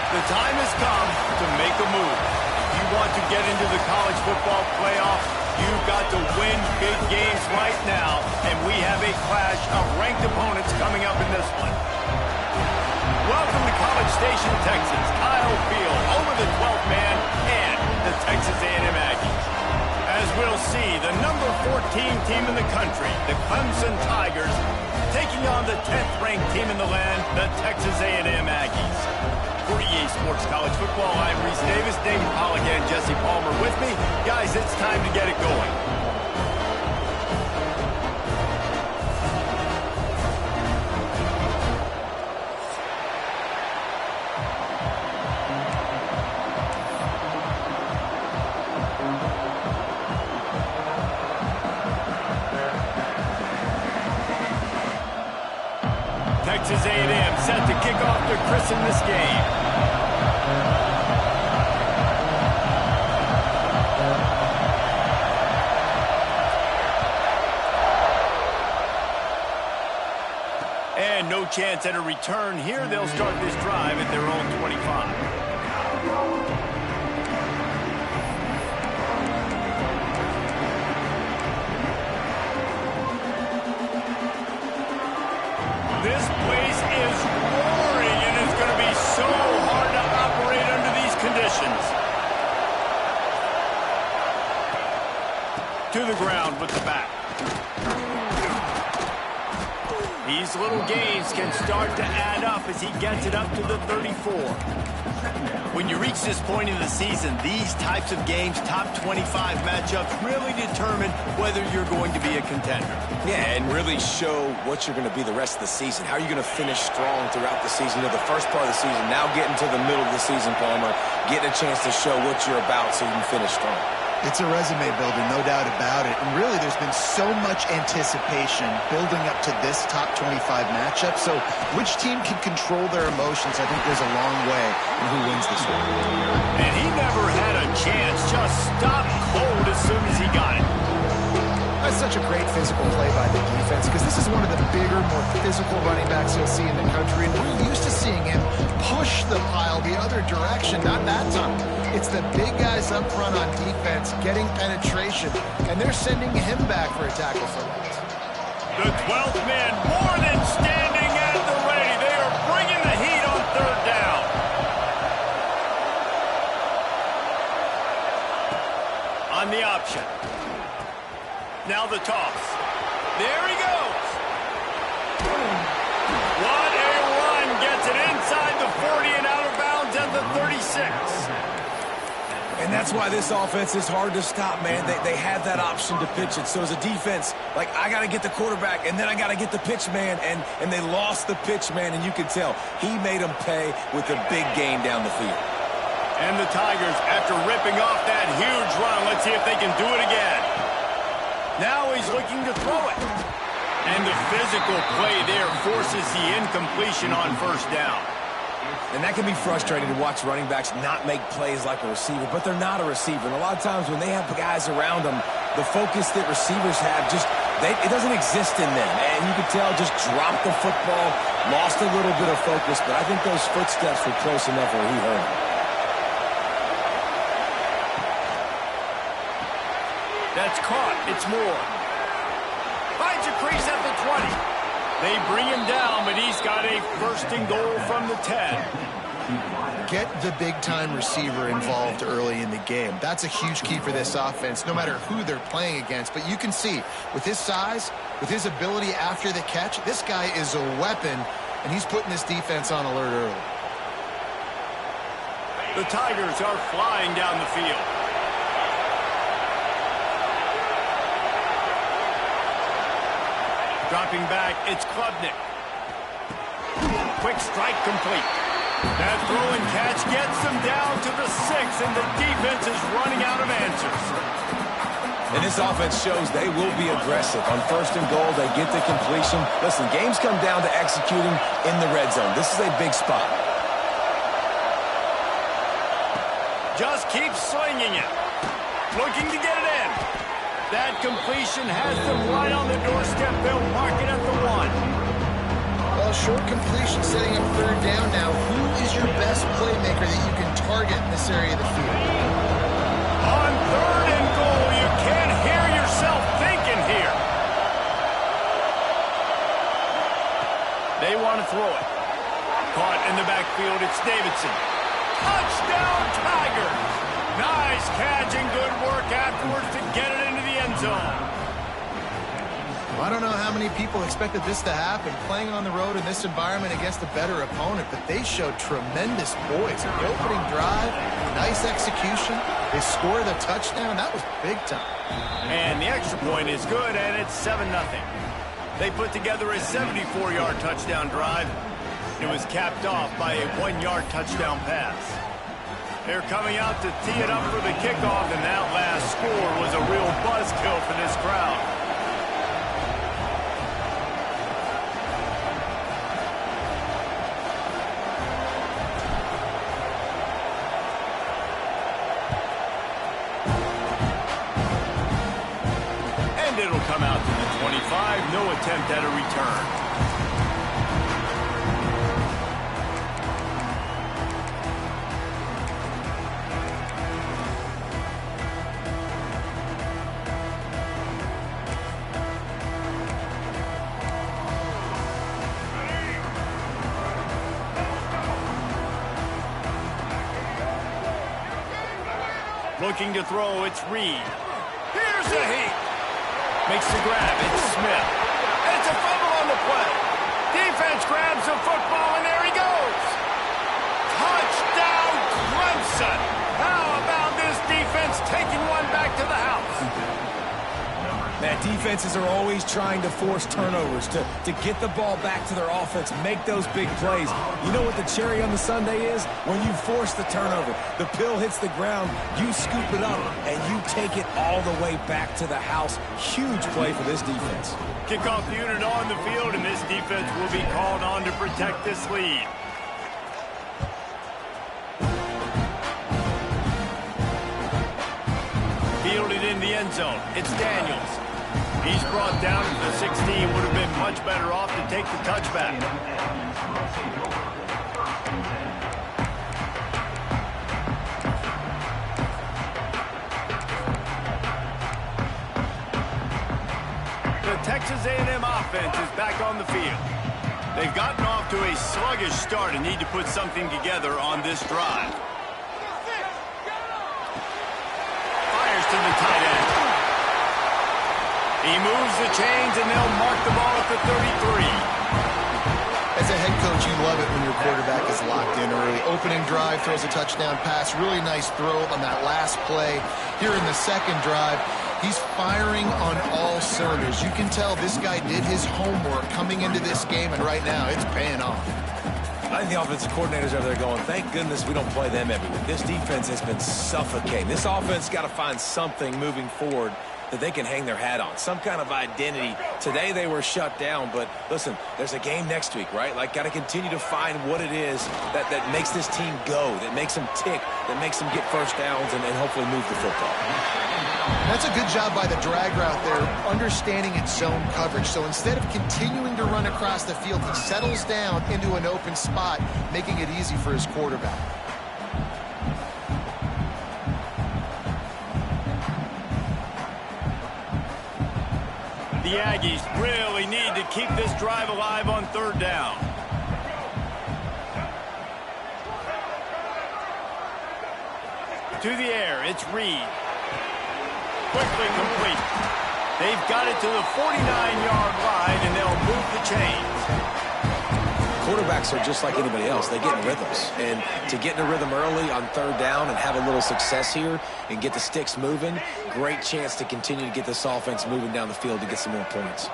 The time has come to make a move. If you want to get into the college football playoff, you've got to win big games right now, and we have a clash of ranked opponents coming up in this one. Welcome to College Station, Texas. Kyle Field, over the 12th man, and the Texas A&M Aggies. As we'll see, the number 14 team in the country, the Clemson Tigers, taking on the 10th-ranked team in the land, the Texas A&M Aggies. For EA Sports College Football, I'm Reese Davis, David Pollack, and Jesse Palmer with me. Guys, it's time to get it going. Texas A&M set to kick off to christen this game. And no chance at a return here. They'll start this drive at their own 25. This place is roaring, and it's going to be so hard to operate under these conditions. To the ground with the back. These little gains can start to add up as he gets it up to the 34. When you reach this point in the season, these types of games, top 25 matchups, really determine whether you're going to be a contender. Yeah, and really show what you're going to be the rest of the season. How are you going to finish strong throughout the season, or the first part of the season, now getting to the middle of the season, Palmer, getting a chance to show what you're about so you can finish strong. It's a resume builder, no doubt about it. And really, there's been so much anticipation building up to this top 25 matchup. So which team can control their emotions? I think there's a long way in who wins this one. And he never had a chance. Just stopped cold as soon as he got it. That's such a great physical play by the defense, because this is one of the bigger, more physical running backs you'll see in the country. And we're used to seeing him push the pile the other direction. Not that time. It's the big guys up front on defense getting penetration, and they're sending him back for a tackle for that. The 12th man more than standing at the ready. They are bringing the heat on third down. On the option. Now the toss. There he goes. What a run. Gets it inside the 40 and out of bounds at the 36. And that's why this offense is hard to stop, man. They have that option to pitch it. So as a defense, like, I got to get the quarterback, and then I got to get the pitch man, and they lost the pitch man, and you can tell he made them pay with a big gain down the field. And the Tigers, after ripping off that huge run, let's see if they can do it again. Now he's looking to throw it. And the physical play there forces the incompletion on first down. And that can be frustrating to watch running backs not make plays like a receiver, but they're not a receiver. And a lot of times when they have guys around them, the focus that receivers have it doesn't exist in them. And you can tell, just dropped the football, lost a little bit of focus, but I think those footsteps were close enough where he heard them. That's caught. It's Moore. Finds a crease at the 20. They bring him down, but he's got a first and goal from the 10. Get the big-time receiver involved early in the game. That's a huge key for this offense, no matter who they're playing against. But you can see, with his size, with his ability after the catch, this guy is a weapon, and he's putting this defense on alert early. The Tigers are flying down the field. Dropping back, it's Klubnik. Quick strike complete. That throw and catch gets them down to the 6, and the defense is running out of answers. And this offense shows they will be aggressive. On first and goal, they get the completion. Listen, games come down to executing in the red zone. This is a big spot. Just keep slinging it. Looking to get it in. That completion has them right on the doorstep. They'll mark it at the 1. Well, short completion setting up third down now. Who is your best playmaker that you can target in this area of the field? On 3rd and goal, you can't hear yourself thinking here. They want to throw it. Caught in the backfield, it's Davidson. Touchdown, Tigers! Nice catch and good work afterwards to get it into the end zone. Well, I don't know how many people expected this to happen, playing on the road in this environment against a better opponent, but they showed tremendous poise. In the opening drive, nice execution. They scored a touchdown. That was big time. And the extra point is good, and it's 7-0. They put together a 74-yard touchdown drive. It was capped off by a 1-yard touchdown pass. They're coming out to tee it up for the kickoff, and that last score was a real buzzkill for this crowd. And it'll come out to the 25, no attempt at a return. Looking to throw, it's Reed. Here's a heat. Makes the grab, it's Smith. And it's a fumble on the play. Defense grabs the football, and there he goes. Touchdown, Clemson. How about this defense taking one back to the house? Man, defenses are always trying to force turnovers to get the ball back to their offense, make those big plays. You know what the cherry on the sundae is? When you force the turnover, the pill hits the ground, you scoop it up, and you take it all the way back to the house. Huge play for this defense. Kickoff unit on the field, and this defense will be called on to protect this lead. Fielded in the end zone. It's Daniels. He's brought down to the 16. Would have been much better off to take the touchback. The Texas A&M offense is back on the field. They've gotten off to a sluggish start and need to put something together on this drive. Fires to the tight end. He moves the chains, and they'll mark the ball at the 33. As a head coach, you love it when your quarterback is locked in early. Opening drive, throws a touchdown pass. Really nice throw on that last play. Here in the second drive, he's firing on all cylinders. You can tell this guy did his homework coming into this game, and right now it's paying off. I think the offensive coordinators are there going, thank goodness we don't play them every week. This defense has been suffocating. This offense got to find something moving forward that they can hang their hat on, some kind of identity. Today they were shut down, but listen, there's a game next week, right? Like, got to continue to find what it is that makes this team go, that makes them tick, that makes them get first downs and hopefully move the football. That's a good job by the drag route there, understanding its zone coverage. So instead of continuing to run across the field, he settles down into an open spot, making it easy for his quarterback. The Aggies really need to keep this drive alive on third down. To the air, it's Reed. Quickly complete. They've got it to the 49-yard line, and they'll move the chains. Quarterbacks are just like anybody else. They get in rhythms. And to get in a rhythm early on third down and have a little success here and get the sticks moving, great chance to continue to get this offense moving down the field to get some more points.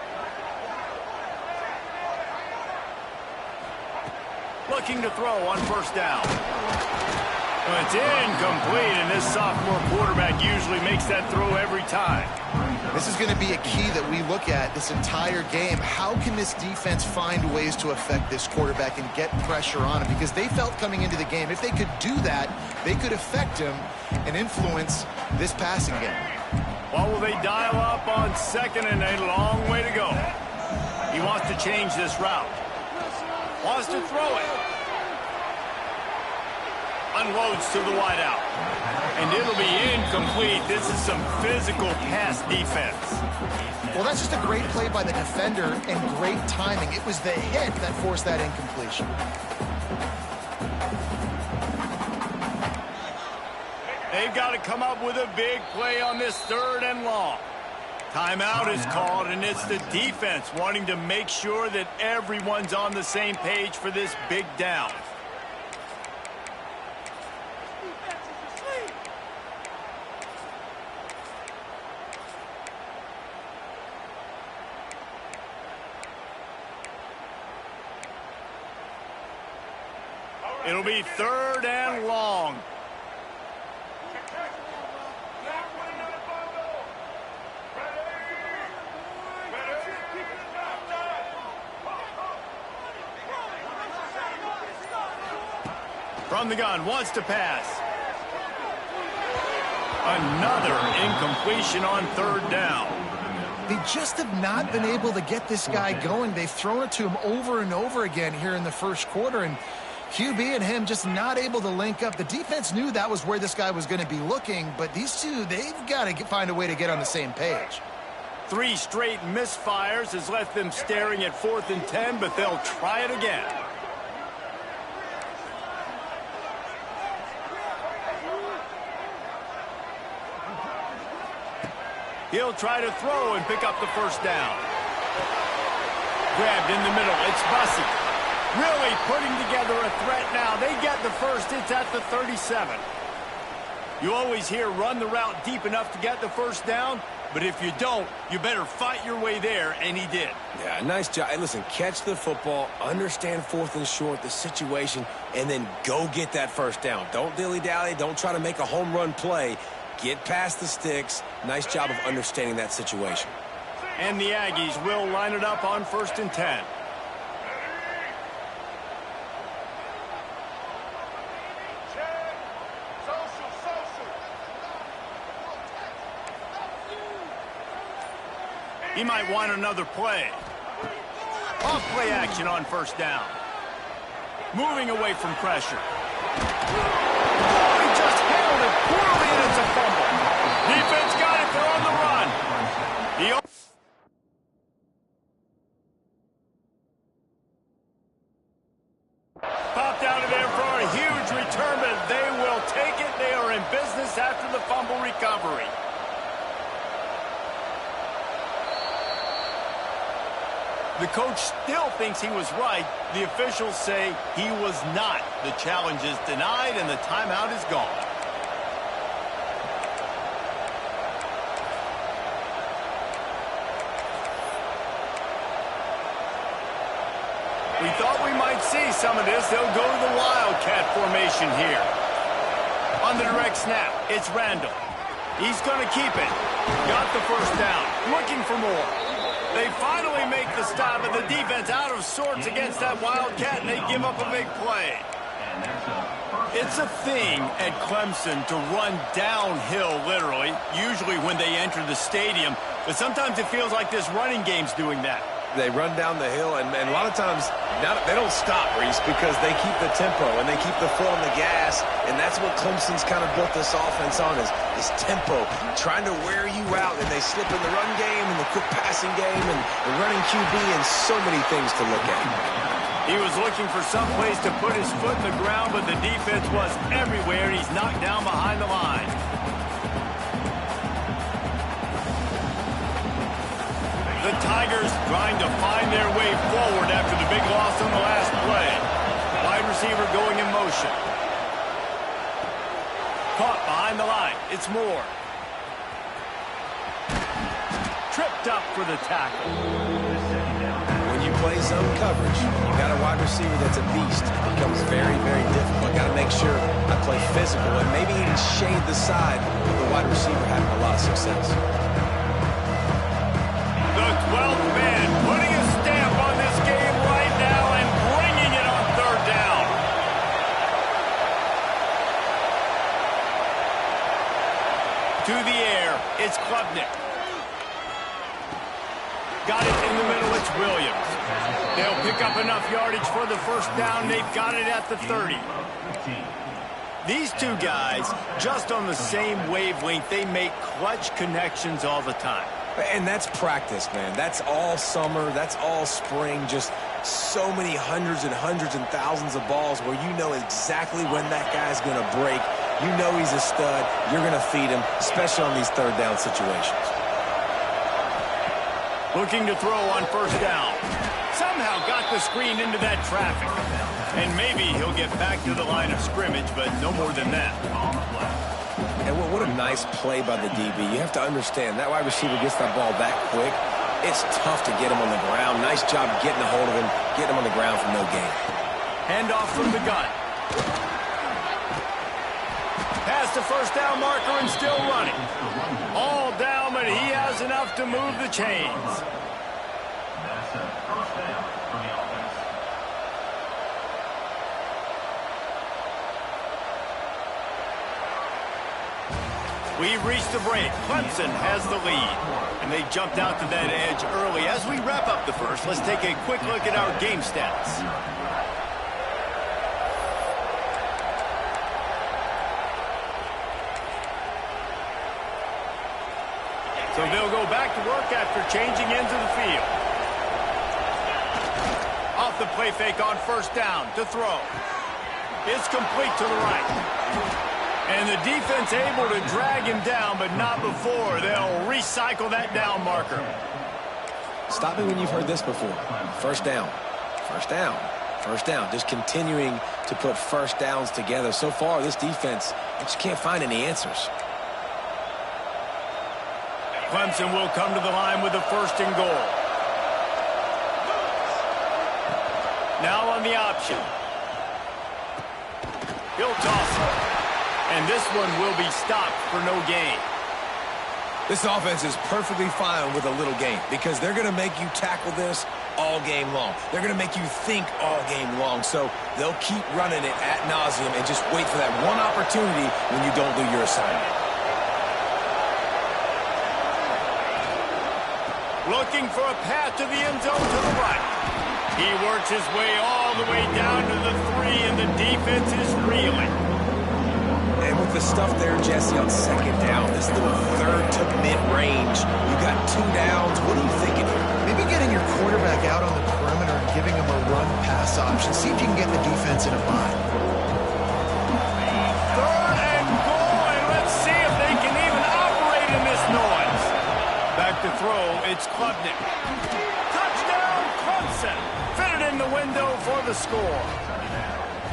Looking to throw on first down. It's incomplete, and this sophomore quarterback usually makes that throw every time. This is going to be a key that we look at this entire game. How can this defense find ways to affect this quarterback and get pressure on him? Because they felt coming into the game, if they could do that, they could affect him and influence this passing game. What will they dial up on second and a long way to go? He wants to change this route. Wants to throw it. Unloads to the wideout. And it'll be incomplete. This is some physical pass defense. Well, that's just a great play by the defender and great timing. It was the hit that forced that incompletion. They've got to come up with a big play on this 3rd and long. Timeout is called, and it's the defense wanting to make sure that everyone's on the same page for this big down. It'll be 3rd and long. From the gun, wants to pass. Another incompletion on 3rd down. They just have not been able to get this guy going. They've thrown it to him over and over again here in the first quarter, and QB and him just not able to link up. The defense knew that was where this guy was going to be looking, but these two, they've got to find a way to get on the same page. 3 straight misfires has left them staring at 4th and 10, but they'll try it again. He'll try to throw and pick up the 1st down. Grabbed in the middle. It's Bussey. Really putting together a threat now. They get the 1st. It's at the 37. You always hear run the route deep enough to get the 1st down, but if you don't, you better fight your way there, and he did. Yeah, nice job. Hey, listen, catch the football, understand 4th and short, the situation, and then go get that 1st down. Don't dilly-dally. Don't try to make a home run play. Get past the sticks. Nice job of understanding that situation. And the Aggies will line it up on 1st and 10. He might want another play. Off play action on 1st down. Moving away from pressure. Oh, he just handled it poorly, and it's a fumble. Defense got it. They're on the run. Popped out of there for a huge return, but they will take it. They are in business after the fumble recovery. The coach still thinks he was right. The officials say he was not. The challenge is denied, and the timeout is gone. We thought we might see some of this. They'll go to the Wildcat formation here. On the direct snap, it's Randall. He's going to keep it. Got the 1st down. Looking for more. They finally make the stop, and the defense out of sorts against that Wildcat, and they give up a big play. It's a thing at Clemson to run downhill, literally, usually when they enter the stadium. But sometimes it feels like this running game's doing that. They run down the hill, and a lot of times they don't stop, Reese, because they keep the tempo and they keep the foot on the gas, and that's what Clemson's kind of built this offense on, is tempo, trying to wear you out, and they slip in the run game and the quick passing game and the running QB and so many things to look at. He was looking for some place to put his foot in the ground, but the defense was everywhere. He's knocked down behind the line. The Tigers trying to find their way forward after the big loss on the last play. Wide receiver going in motion. Caught behind the line. It's Moore. Tripped up for the tackle. When you play zone coverage, you got a wide receiver that's a beast. It becomes very, very difficult. Got to make sure I play physical and maybe even shade the side of the wide receiver having a lot of success. The 12th man putting a stamp on this game right now and bringing it on 3rd down. To the air, it's Klubnik. Got it in the middle. It's Williams. They'll pick up enough yardage for the first down. They've got it at the 30. These two guys, just on the same wavelength, they make clutch connections all the time. And that's practice, man. That's all summer. That's all spring. Just so many hundreds and thousands of balls where you know exactly when that guy's going to break. You know he's a stud. You're going to feed him, especially on these third down situations. Looking to throw on first down. Somehow got the screen into that traffic. And maybe he'll get back to the line of scrimmage, but no more than that. And what a nice play by the DB. You have to understand, that wide receiver gets that ball that quick. It's tough to get him on the ground. Nice job getting a hold of him, getting him on the ground for no gain. Handoff from the gun. Past the first down marker and still running. All down, but he has enough to move the chains. We've reached the break. Clemson has the lead. And they jumped out to that edge early. As we wrap up the first, let's take a quick look at our game stats. So they'll go back to work after changing into the field. Off the play fake on first down to throw. It's complete to the right. And the defense able to drag him down, but not before. They'll recycle that down marker. Stop me when you've heard this before. First down, first down, first down. Just continuing to put first downs together. So far, this defense, I just can't find any answers. Clemson will come to the line with a first and goal. Now on the option. He'll toss it. And this one will be stopped for no gain. This offense is perfectly fine with a little gain because they're going to make you tackle this all game long. They're going to make you think all game long. So they'll keep running it ad nauseum and just wait for that one opportunity when you don't do your assignment. Looking for a path to the end zone to the right. He works his way all the way down to the 3, and the defense is reeling. And with the stuff there, Jesse, on second down, this little third to mid-range, you got 2 downs. What are you thinking here? Maybe getting your quarterback out on the perimeter and giving him a run-pass option. See if you can get the defense in a bind. Third and goal, and let's see if they can even operate in this noise. Back to throw, it's Klubnik. Touchdown, Clemson. Fitted in the window for the score.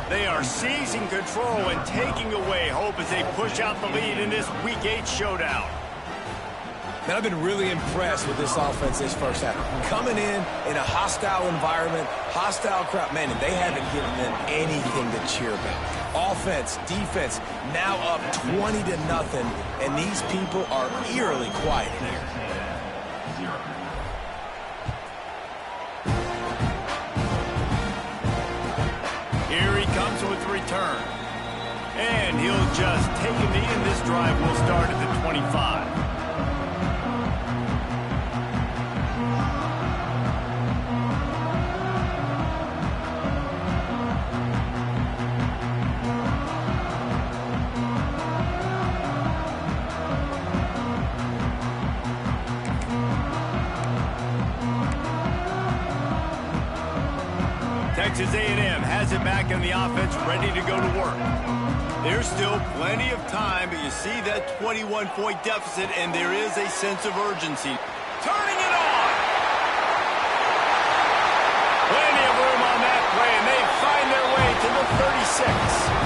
They are seizing control and taking away hope as they push out the lead in this Week 8 showdown. Man, I've been really impressed with this offense this first half. Coming in a hostile environment, hostile crowd, man, and they haven't given them anything to cheer about. Offense, defense, now up 20-0, and these people are eerily quiet here. Here he comes with the return. And he'll just take a knee, and this drive will start at the 25. Texas A&M has it back in the offense, ready to go to work. There's still plenty of time, but you see that 21-point deficit, and there is a sense of urgency. Turning it on! Plenty of room on that play, and they find their way to the 36.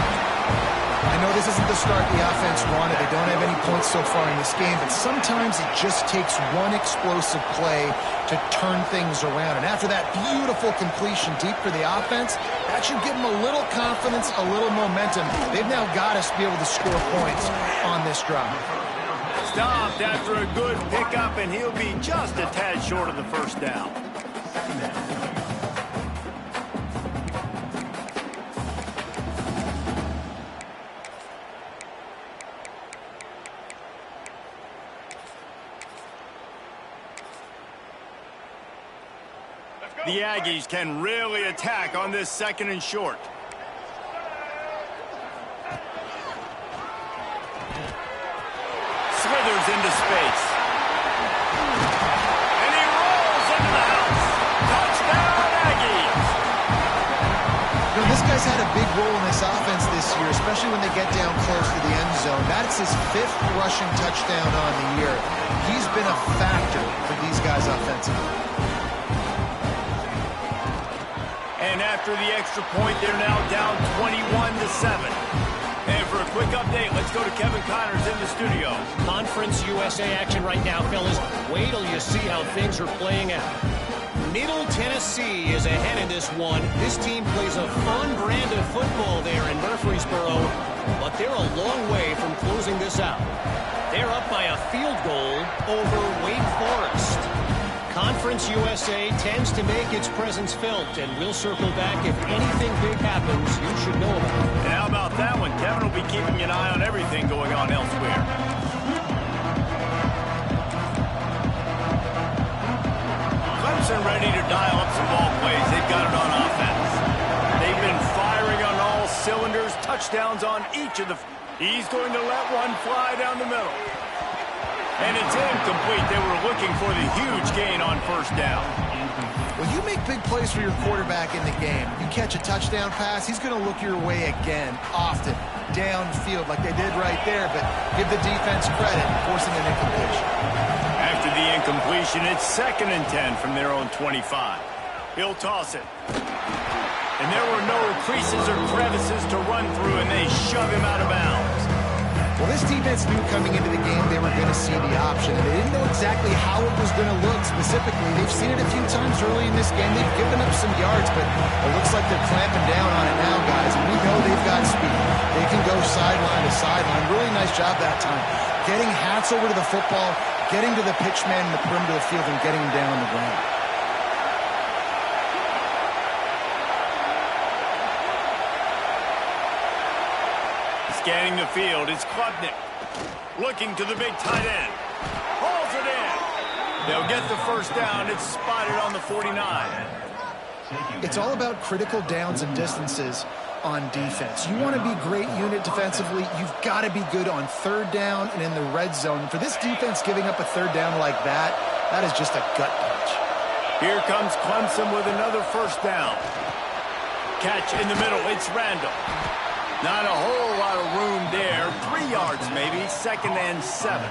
I know this isn't the start the offense wanted. They don't have any points so far in this game, but sometimes it just takes one explosive play to turn things around. And after that beautiful completion deep for the offense, that should give them a little confidence, a little momentum. They've now got us to be able to score points on this drive. Stopped after a good pickup, and he'll be just a tad short of the first down. The Aggies can really attack on this 2nd and short. Slithers into space. And he rolls into the house. Touchdown, Aggies! You know, this guy's had a big role in this offense this year, especially when they get down close to the end zone. That's his 5th rushing touchdown on the year. He's been a factor for these guys offensively. And after the extra point, they're now down 21-7. And for a quick update, let's go to Kevin Connors in the studio. Conference USA action right now, fellas. Wait till you see how things are playing out. Middle Tennessee is ahead in this one. This team plays a fun brand of football there in Murfreesboro, but they're a long way from closing this out. They're up by a field goal over Wake Forest. Conference USA tends to make its presence felt, and we'll circle back if anything big happens you should know about. And how about that one? Kevin will be keeping an eye on everything going on elsewhere. Clemson ready to dial up some ball plays. They've got it on offense. They've been firing on all cylinders. Touchdowns on each of the... He's going to let one fly down the middle. And it's incomplete. They were looking for the huge gain on 1st down. Well, you make big plays for your quarterback in the game. You catch a touchdown pass, he's going to look your way again, often, downfield like they did right there, but give the defense credit, forcing an incompletion. After the incompletion, it's 2nd and 10 from their own 25. He'll toss it. And there were no creases or crevices to run through, and they shove him out of bounds. Well, this defense knew coming into the game they were going to see the option, and they didn't know exactly how it was going to look specifically. They've seen it a few times early in this game. They've given up some yards, but it looks like they're clamping down on it now, guys, and we know they've got speed. They can go sideline to sideline. Really nice job that time. Getting hats over to the football, getting to the pitch man in the perimeter of the field, and getting him down on the ground. Scanning the field, it's Klubnik. Looking to the big tight end. Hauls it in. They'll get the 1st down. It's spotted on the 49. It's all about critical downs and distances on defense. You want to be great unit defensively, you've got to be good on 3rd down and in the red zone. For this defense giving up a 3rd down like that, that is just a gut punch. Here comes Clemson with another 1st down. Catch in the middle, it's Randall. Not a whole lot of room there. 3 yards maybe, 2nd and 7.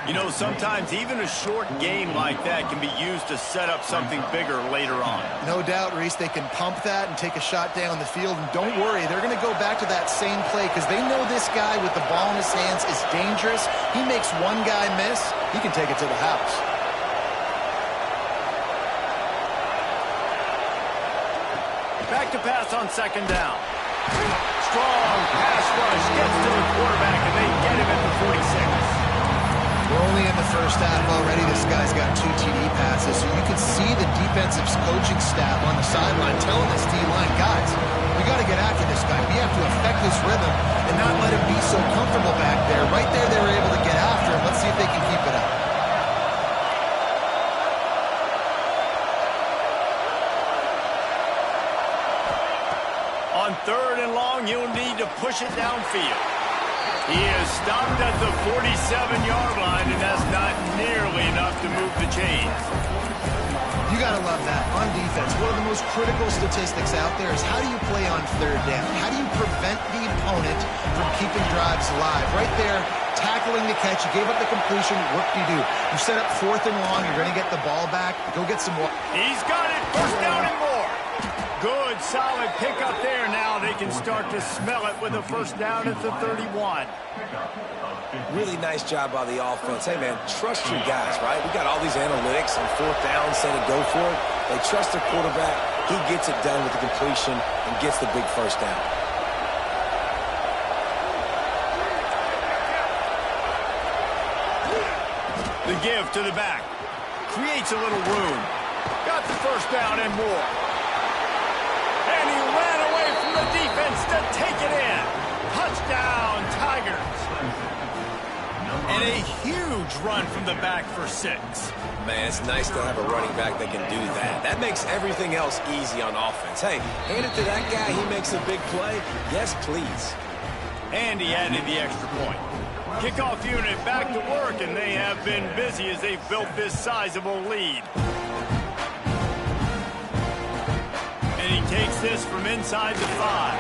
You know, sometimes even a short game like that can be used to set up something bigger later on. No doubt, Reese, they can pump that and take a shot down the field. And don't worry, they're going to go back to that same play because they know this guy with the ball in his hands is dangerous. He makes one guy miss, he can take it to the house. Back to pass on 2nd down. Strong pass rush gets to the quarterback, and they get him at the 46. We're only in the 1st half already. This guy's got 2 TD passes, so you can see the defensive coaching staff on the sideline telling this D-line, guys, we got to get after this guy. We have to affect his rhythm and not let him be so comfortable back there. Right there, they were able to get after him. Let's see if they can keep it up. On 3rd and long, you'll need to push it downfield. He is stopped at the 47-yard line, and that's not nearly enough to move the chains. You got to love that. On defense, one of the most critical statistics out there is how do you play on 3rd down? How do you prevent the opponent from keeping drives alive? Right there, tackling the catch. You gave up the completion. What do? You set up 4th and long. You're going to get the ball back. Go get some more. He's got it. 1st down and more. Good, solid pickup there. Now they can start to smell it with a 1st down at the 31. Really nice job by the offense. Hey, man, trust your guys, right? We got all these analytics on 4th down saying to go for it. They trust their quarterback. He gets it done with the completion and gets the big 1st down. The give to the back. Creates a little room. Got the 1st down and more. And he ran away from the defense to take it in. Touchdown, Tigers. And a huge run from the back for 6. Man, it's nice to have a running back that can do that. That makes everything else easy on offense. Hey, hand it to that guy. He makes a big play. Yes, please. And he added the extra point. Kickoff unit back to work, and they have been busy as they've built this sizable lead. And he takes this from inside the 5.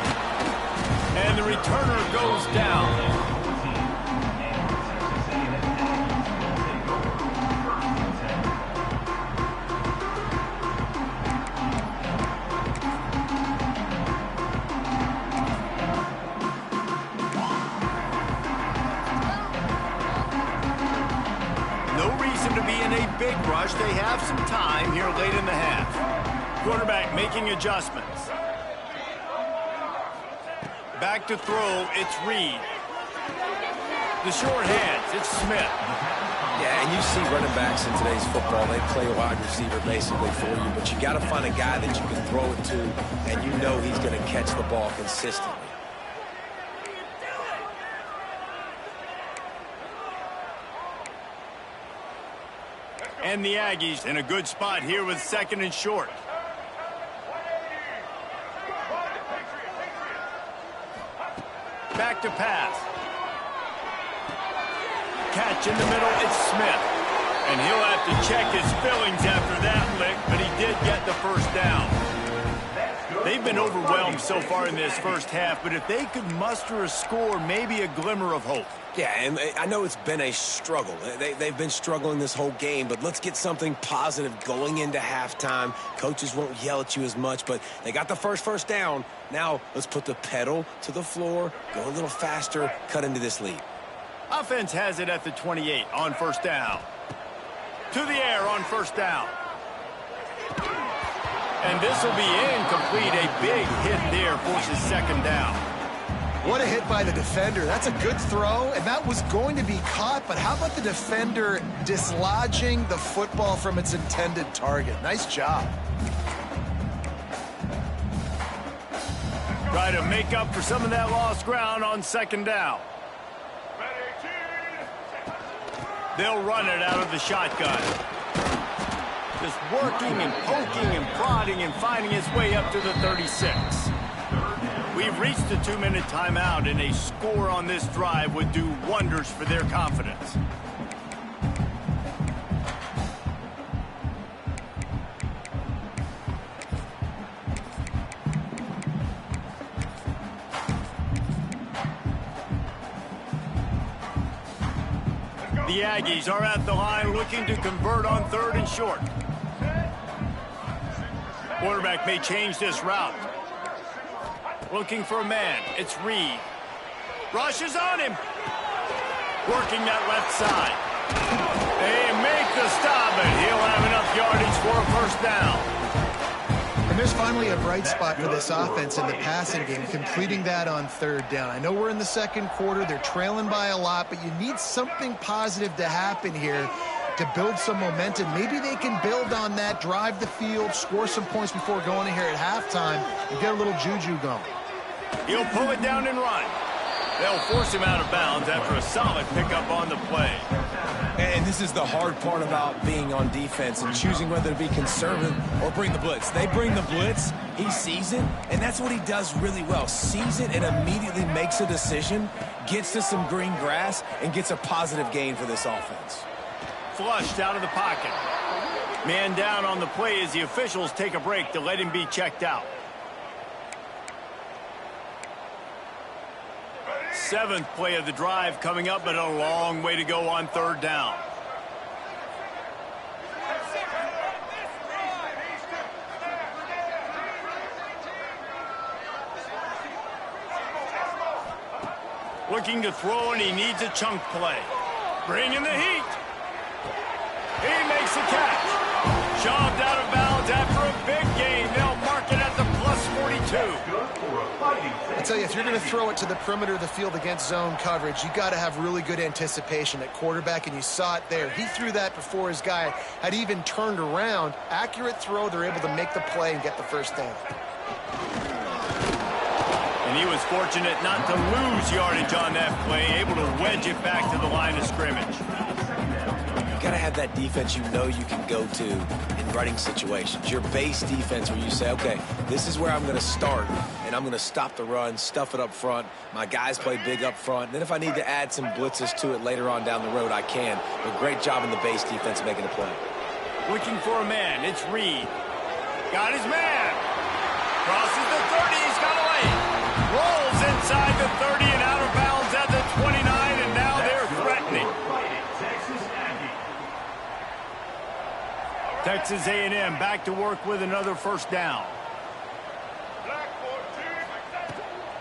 And the returner goes down. Big rush. They have some time here late in the half. Quarterback making adjustments. Back to throw. It's Reed. The short hands. It's Smith. Yeah, and you see running backs in today's football. They play wide receiver basically for you, but you got to find a guy that you can throw it to, and you know he's going to catch the ball consistently. And the Aggies in a good spot here with 2nd and short. Back to pass. Catch in the middle, it's Smith. And he'll have to check his fillings after that lick, but he did get the first down. They've been overwhelmed so far in this first half, but if they could muster a score, maybe a glimmer of hope. Yeah, and I know it's been a struggle. They've been struggling this whole game, but let's get something positive going into halftime. Coaches won't yell at you as much, but they got the first down. Now let's put the pedal to the floor, go a little faster, cut into this lead. Offense has it at the 28 on 1st down. To the air on 1st down. And this will be incomplete. A big hit there forces 2nd down. What a hit by the defender. That's a good throw, and that was going to be caught, but how about the defender dislodging the football from its intended target? Nice job. Try to make up for some of that lost ground on 2nd down. They'll run it out of the shotgun. Just working and poking and prodding and finding his way up to the 36. We've reached a 2-minute timeout, and a score on this drive would do wonders for their confidence. The Aggies are at the line looking to convert on 3rd and short. Quarterback may change this route. Looking for a man. It's Reed. Rushes on him. Working that left side. They make the stop, and he'll have enough yardage for a 1st down. And there's finally a bright spot for this offense in the passing game, completing that on 3rd down. I know we're in the 2nd quarter. They're trailing by a lot, but you need something positive to happen here to build some momentum. Maybe they can build on that, drive the field, score some points before going in here at halftime, and get a little juju going. He'll pull it down and run. They'll force him out of bounds after a solid pickup on the play. And this is the hard part about being on defense and choosing whether to be conservative or bring the blitz. They bring the blitz, he sees it, and that's what he does really well. Sees it and immediately makes a decision, gets to some green grass, and gets a positive gain for this offense. Flushed out of the pocket. Man down on the play as the officials take a break to let him be checked out. 7th play of the drive coming up, but a long way to go on 3rd down. Looking to throw, and he needs a chunk play. Bringing the heat. He makes the catch. Shoved out of bounds after a big gain. They'll mark it at the +42. I tell you, if you're going to throw it to the perimeter of the field against zone coverage, you got to have really good anticipation at quarterback, and you saw it there. He threw that before his guy had even turned around. Accurate throw, they're able to make the play and get the 1st down. And he was fortunate not to lose yardage on that play, able to wedge it back to the line of scrimmage. You got to have that defense you know you can go to in running situations. Your base defense where you say, okay, this is where I'm going to start, and I'm going to stop the run, stuff it up front. My guys play big up front. Then if I need to add some blitzes to it later on down the road, I can. But great job in the base defense making a play. Looking for a man. It's Reed. Got his man. Crosses the 30. He's got a lane. Rolls inside the 30 and out of bounds at the 29, and now they're threatening. Texas A&M back to work with another first down.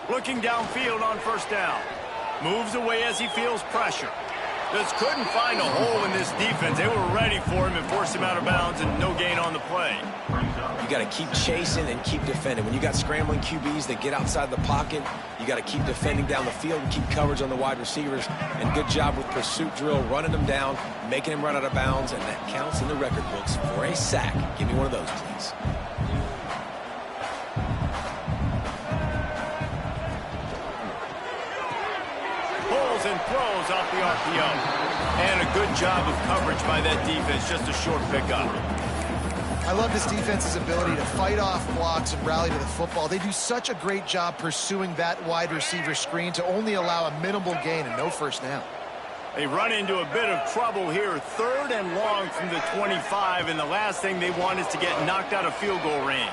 Looking downfield on first down. Moves away as he feels pressure. Just couldn't find a hole in this defense. They were ready for him and forced him out of bounds, and no gain on the play. You got to keep chasing and keep defending. When you got scrambling QBs that get outside the pocket, you got to keep defending down the field and keep coverage on the wide receivers. And good job with pursuit drill, running them down, making them run out of bounds, and that counts in the record books for a sack. Give me one of those, please. And throws off the RPO. And a good job of coverage by that defense. Just a short pickup. I love this defense's ability to fight off blocks and rally to the football. They do such a great job pursuing that wide receiver screen to only allow a minimal gain and no first down. They run into a bit of trouble here. 3rd and long from the 25, and the last thing they want is to get knocked out of field goal range.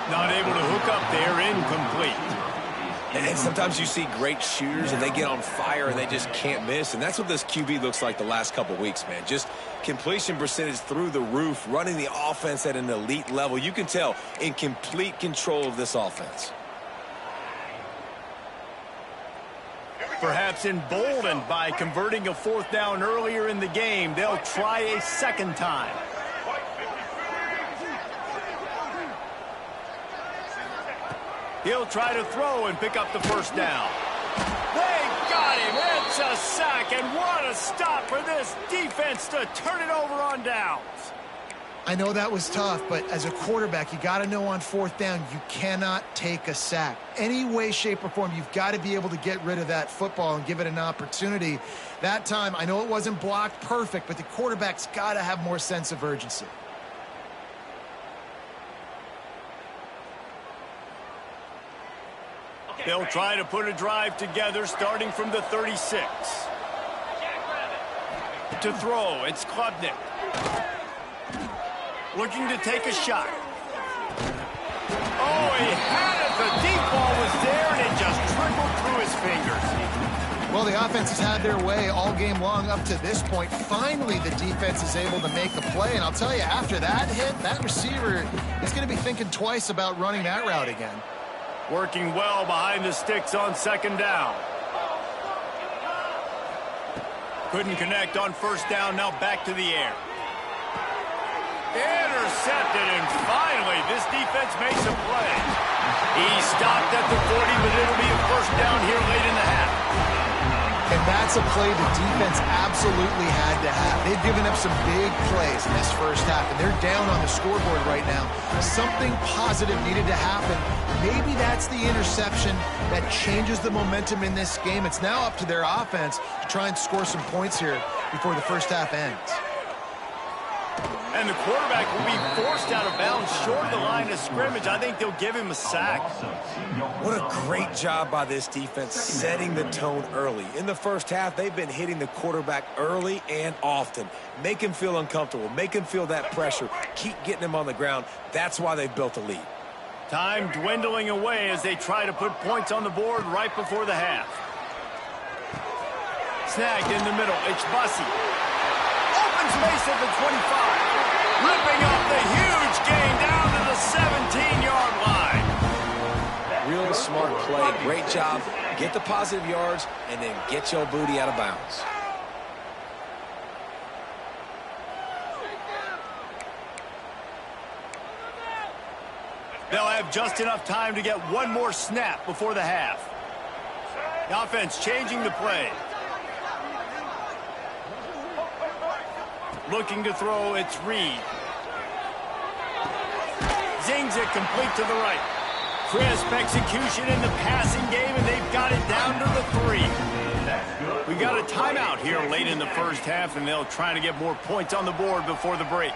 Not able to hook up there, incomplete. And sometimes you see great shooters and they get on fire and they just can't miss. And that's what this QB looks like the last couple weeks, man. Just completion percentage through the roof, running the offense at an elite level. You can tell in complete control of this offense. Perhaps emboldened by converting a 4th down earlier in the game, they'll try a second time. He'll try to throw and pick up the first down. They got him. It's a sack, and what a stop for this defense to turn it over on downs. I know that was tough, but as a quarterback, you got to know on 4th down, you cannot take a sack. Any way, shape, or form, you've got to be able to get rid of that football and give it an opportunity. That time, I know it wasn't blocked perfect, but the quarterback's got to have more sense of urgency. They'll try to put a drive together starting from the 36. To throw, it's Klubnik. Looking to take a shot. Oh, he had it. The deep ball was there, and it just trickled through his fingers. Well, the offense has had their way all game long up to this point. Finally, the defense is able to make the play, and I'll tell you, after that hit, that receiver is going to be thinking twice about running that route again. Working well behind the sticks on 2nd down. Couldn't connect on 1st down, now back to the air. Intercepted, and finally, this defense makes a play. He stopped at the 40, but it'll be a first down here late in the half. And that's a play the defense absolutely had to have. They've given up some big plays in this first half, and they're down on the scoreboard right now. Something positive needed to happen. Maybe that's the interception that changes the momentum in this game. It's now up to their offense to try and score some points here before the first half ends. And the quarterback will be forced out of bounds short of the line of scrimmage. I think they'll give him a sack. What a great job by this defense setting the tone early. In the first half, they've been hitting the quarterback early and often. Make him feel uncomfortable. Make him feel that pressure. Keep getting him on the ground. That's why they've built a lead. Time dwindling away as they try to put points on the board right before the half. Snagged in the middle. It's Bussey. Open space at the 25. Ripping up the huge gain down to the 17-yard line. Real smart play. Great job. Get the positive yards and then get your booty out of bounds. They'll have just enough time to get one more snap before the half. The offense changing the play. Looking to throw, it's Reed. Zings it complete to the right. Crisp execution in the passing game, and they've got it down to the 3. We got a timeout here late in the first half, and they'll try to get more points on the board before the break.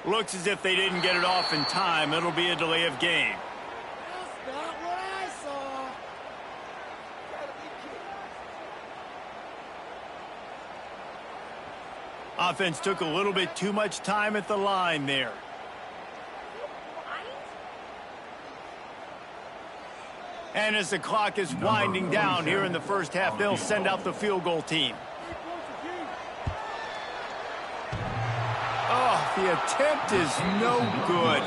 Looks as if they didn't get it off in time. It'll be a delay of game. That's not what I saw. Offense took a little bit too much time at the line there. And as the clock is winding down here in the first half, they'll send out the field goal team. Oh, the attempt is no good.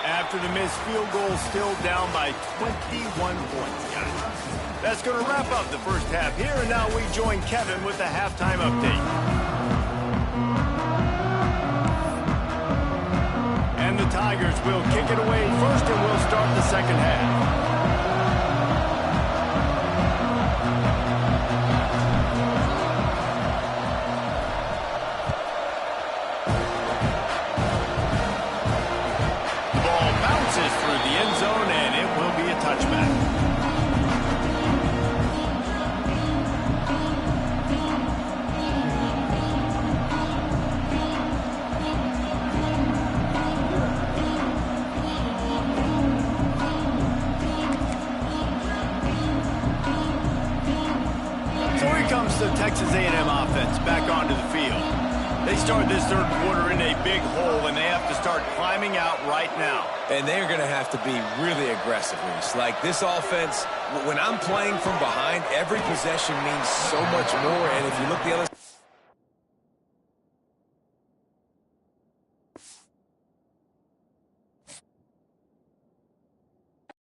After the missed field goal, still down by 21 points, guys. That's going to wrap up the first half here, and now we join Kevin with the halftime update. And the Tigers will kick it away first, and we'll start the second half. Through the end zone, and it will be a touchback. So here comes the Texas A&M offense back onto the field. They start this third quarter in a big hole, and they have to start climbing out right now. And they're going to have to be really aggressive. Like this offense, when I'm playing from behind, every possession means so much more. And if you look the other